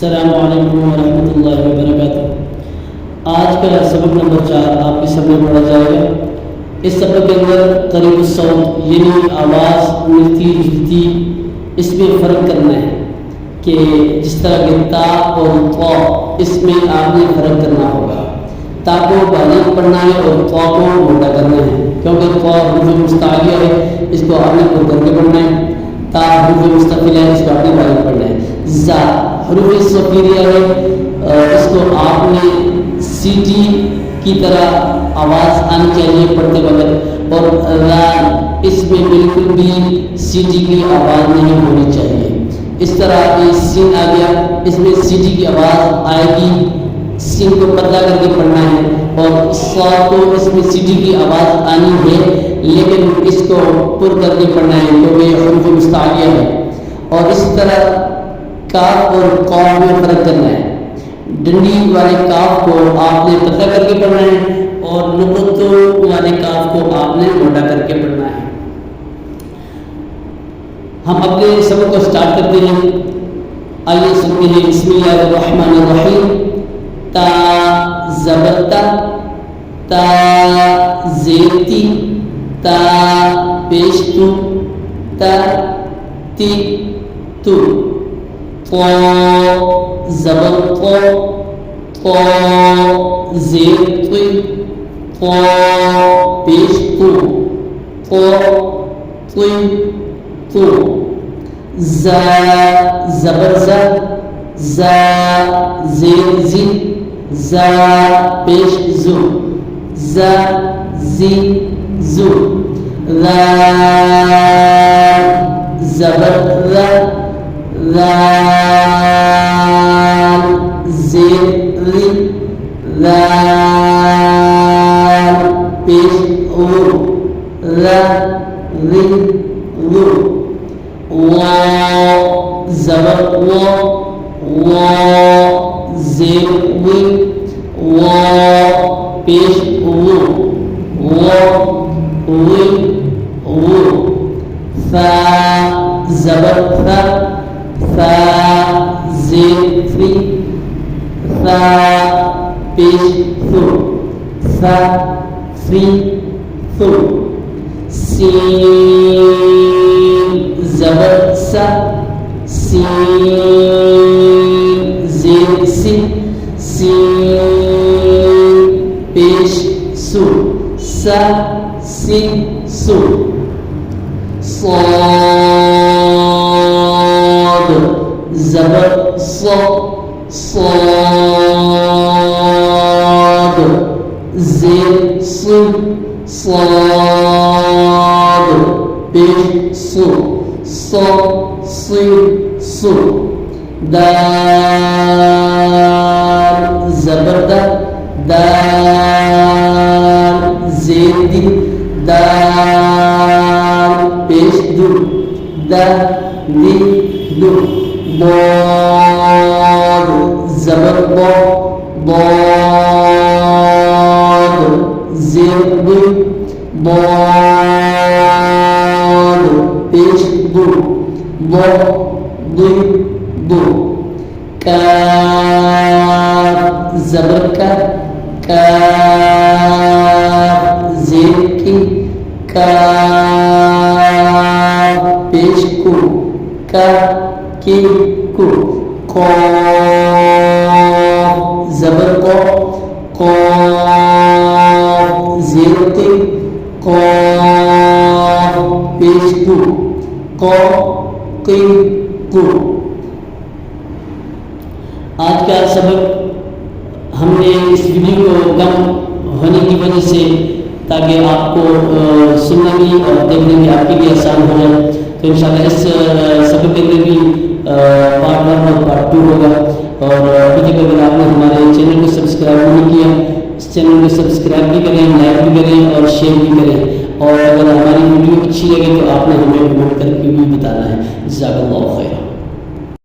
अस्सलामु अलैकुम वरहमतुल्लाहि वबरकातुहू। आज का सबक नंबर 4 आपके सामने पढ़ा जाएगा। इस सबक के अंदर करीब सौत यानी आवाज़ मिलती जुलती, इसमें फ़र्क करना है कि जिस तरह के ता और त्वा, इसमें आपने फ़र्क करना होगा। ता को बारीक पढ़ना है और त्वा को मोटा करना है, क्योंकि त्वा हुरूफ मुस्तालिया है, इसको आपने पुर करके पढ़ना है। ता हुरूफ मुस्तक़िल है, इसको आपने बारीक पढ़ना है। ज़ा हुरूफ सफ़ीरिया है, इसको आपने सीटी की तरह आवाज़ आनी चाहिए पढ़ते वक्त, और राल इसमें बिल्कुल भी सीटी की आवाज़ नहीं होनी चाहिए। इस तरह ये सीन आ गया, इसमें सीटी की आवाज़ आएगी, सीन को पतला करके पढ़ना है, और स्वाद को इसमें सीटी की आवाज़ आनी है, लेकिन इसको पुर करके पढ़ना है क्योंकि ये हुरूफ मुस्तालिया है। और इसी तरह काफ और कौफ में फ़र्क करना है। डंडी वाले काफ को आपने पतला करके पढ़ना है, और नुक़्तों वाले काफ को आपने मोटा करके पढ़ना है। हम अपने सबक को स्टार्ट करते हैं। आइए सुनते हैं। बिस्मिल्लाहिर्रहमानिर्रहीम। ता ज़बर ता, ता ज़ेती, ता पेश तू, ता ती तू, क़ा ज़बर क़ा, क़ा ज़ेर क़ी, क़ा पेश क़ू, क़ा क़ी क़ू, ज़ा ज़बर ज़ा, ज़ा ज़ेर ज़ी, ज़ा पेश ज़ू, ज़ा ज़ी ज़ू, ज़ा ज़बर ज़ा, ज़ा ज़ेर ज़ी, ज़ा पेश ज़ू, ज़ा ज़ी ज़ू, वा ज़बर वा, वा ज़ेर वी, वा पेश वो, वा वी वो, फ़ा ज़बर फ़ा, फ़ा ज़ेर फ़ी, फ़ा पेश फ़ू, फ़ा फ़ी फ़ू, सीन ज़बर सा, सीन ज़ेर सी, सीन पेश सू, सा सी सू, साद ज़बर सा, साद ज़ेर सू, साद पेश सू, सा सी सू, दाल ज़बर दा, दाल ज़ेर दी, दाल पेश दू, दा दी दू, बाद ज़बर बा, बाद ज़ेर दू, बाद पेश दू, बा दू दू, काफ ज़बर का, काफ ज़ेर की, काफ पेश को, का की को, क़ाफ ज़बर को, क़ाफ ज़ेर की, क़ाफ पेश को, क़ा की को। आज का सबक हमने इस वीडियो को कम होने की वजह से, ताकि आपको सुनने में और देखने में आपके लिए आसान हो जाए, तो इंशाल्लाह इस सबक के अंदर भी पार्ट 1 और पार्ट 2 होगा। और अभी तक अगर आपने हमारे चैनल को सब्सक्राइब नहीं किया, इस चैनल को सब्सक्राइब भी करें, लाइक भी करें और शेयर भी करें। और अगर हमारी वीडियो अच्छी लगे तो आपने हमें कमेंट करके भी बताना है। जज़ाकल्लाहु खैर।